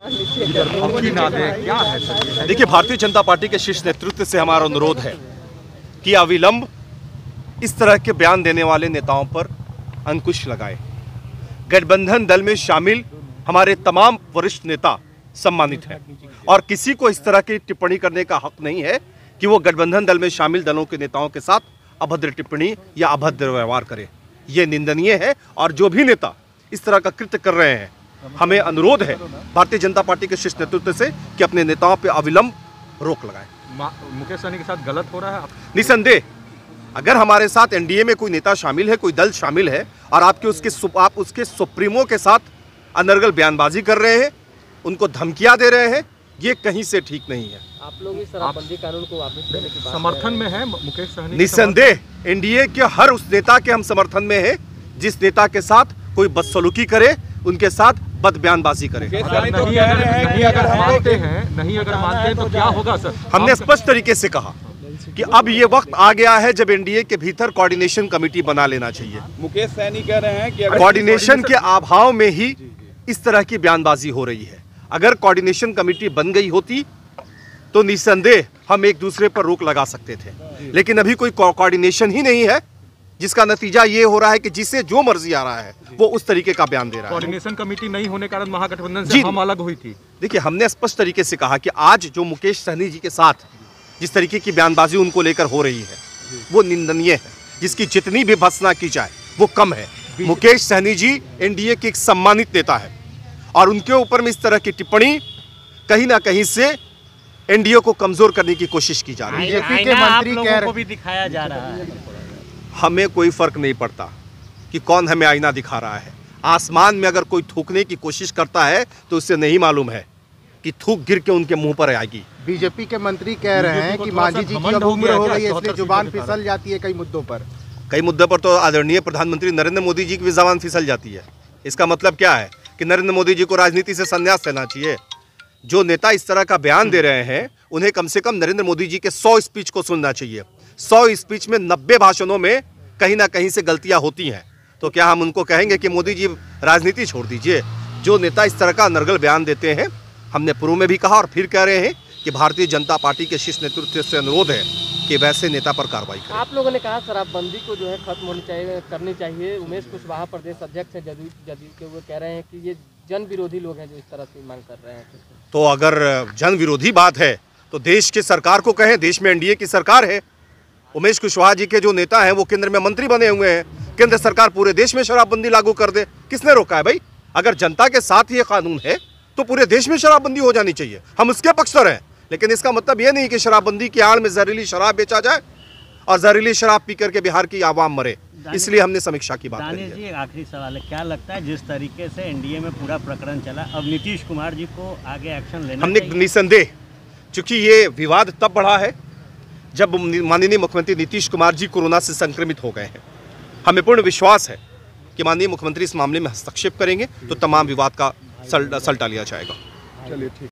क्या है? देखिए, भारतीय जनता पार्टी के शीर्ष नेतृत्व से हमारा अनुरोध है कि अविलंब इस तरह के बयान देने वाले नेताओं पर अंकुश लगाए। गठबंधन दल में शामिल हमारे तमाम वरिष्ठ नेता सम्मानित हैं और किसी को इस तरह की टिप्पणी करने का हक नहीं है कि वो गठबंधन दल में शामिल दलों के नेताओं के साथ अभद्र टिप्पणी या अभद्र व्यवहार करे। ये निंदनीय है और जो भी नेता इस तरह का कृत्य कर रहे हैं, हमें अनुरोध है भारतीय जनता पार्टी के शीर्ष नेतृत्व से कि अपने नेताओं पर अविलंब रोक लगाएं। मुकेश सहनी के साथ गलत हो रहा है? निसंदेह, अगर हमारे साथ एनडीए में कोई नेता शामिल है, कोई दल शामिल है और आप उसके सुप्रीमो के साथ अनर्गल बयानबाजी कर रहे हैं, उनको धमकियां दे रहे हैं, ये कहीं से ठीक नहीं है। आप लोग इस शराबबंदी कानून को वापस लेने की बात समर्थन में है मुकेश सहनी? निसंदेह एनडीए के हर उस नेता के हम समर्थन में है जिस नेता के साथ कोई बदसलूकी करे, उनके साथ बद बयानबाजी करे। नहीं अगर मानते हैं तो क्या होगा सर? हमने स्पष्ट तरीके से कहा कि अब ये वक्त आ गया है जब एनडीए के भीतर कोऑर्डिनेशन कमेटी बना लेना चाहिए। मुकेश सहनी कह रहे हैं कि कोऑर्डिनेशन के अभाव में ही इस तरह की बयानबाजी हो रही है। अगर कोऑर्डिनेशन कमेटी बन गई होती तो निसंदेह हम एक दूसरे पर रोक लगा सकते थे, लेकिन अभी कोई कोऑर्डिनेशन ही नहीं है, जिसका नतीजा ये हो रहा है कि जिसे जो मर्जी आ रहा है वो उस तरीके का बयान दे रहा है। कोऑर्डिनेशन कमेटी नहीं होने के कारण महागठबंधन से हम अलग हुई थी। देखिए, हमने स्पष्ट तरीके से कहा कि आज जो मुकेश सहनी जी के साथ जिस तरीके की बयानबाजी उनको लेकर हो रही है वो निंदनीय है, जिसकी जितनी भी भर्त्सना की जाए वो कम है। मुकेश सहनी जी एनडीए के एक सम्मानित नेता है और उनके ऊपर में इस तरह की टिप्पणी कहीं ना कहीं से एनडीए को कमजोर करने की कोशिश की जा रही है। बीजेपी के मंत्री कह रहे भी दिखाया जा रहा है। हमें कोई फर्क नहीं पड़ता कि कौन हमें आईना दिखा रहा है। आसमान में अगर कोई थूकने की कोशिश करता है तो उससे नहीं मालूम है कि थूक गिर के उनके मुंह पर आएगी। बीजेपी के मंत्री कह रहे हैं कि मांझी जी की अब उम्र हो गई है, इसलिए जुबान फिसल जाती है कई मुद्दों पर। कई मुद्दों पर तो आदरणीय प्रधानमंत्री नरेंद्र मोदी जी की भी जुबान फिसल जाती है। इसका मतलब क्या है कि नरेंद्र मोदी जी को राजनीति से संन्यास लेना चाहिए। जो नेता इस तरह का बयान दे रहे हैं उन्हें कम से कम नरेंद्र मोदी जी के 100 स्पीच को सुनना चाहिए। 100 स्पीच में 90 भाषणों में कहीं ना कहीं से गलतियां होती हैं। तो क्या हम उनको कहेंगे कि मोदी जी राजनीति छोड़ दीजिए? जो नेता इस तरह का अनर्गल बयान देते हैं, हमने पूर्व में भी कहा और फिर कह रहे हैं कि भारतीय जनता पार्टी के शीर्ष नेतृत्व से अनुरोध है कि वैसे नेता पर कार्रवाई करें। आप लोगों ने कहा शराबबंदी को जो है खत्म होनी चाहिए, करनी चाहिए। उमेश कुशवाहा प्रदेश अध्यक्ष है जदयू के, वो कह रहे हैं कि ये जन विरोधी लोग हैं जो इस तरह से मांग कर रहे हैं। तो अगर जन विरोधी बात है तो देश की सरकार को कहें, देश में एनडीए की सरकार है। उमेश कुशवाहा जी के जो नेता हैं वो केंद्र में मंत्री बने हुए हैं। केंद्र सरकार पूरे देश में शराबबंदी लागू कर दे, किसने रोका है भाई? अगर जनता के साथ ये कानून है तो पूरे देश में शराबबंदी हो जानी चाहिए। हम उसके पक्षधर हैं, लेकिन इसका मतलब ये नहीं कि शराबबंदी की आड़ में जहरीली शराब बेचा जाए और जहरीली शराब पी करके बिहार की आवाम मरे। इसलिए हमने समीक्षा की बात करी है। जी, आखिरी सवाल है, क्या लगता है जिस तरीके से एनडीए में पूरा प्रकरण चला, अब नीतीश कुमार जी को आगे एक्शन लेना हमने चाहिए? निसंदेह, चूंकि ये विवाद तब बढ़ा है जब माननीय मुख्यमंत्री नीतीश कुमार जी कोरोना से संक्रमित हो गए हैं। हमें पूर्ण विश्वास है कि माननीय मुख्यमंत्री इस मामले में हस्तक्षेप करेंगे तो तमाम विवाद का सलटा लिया जाएगा। चलिए ठीक।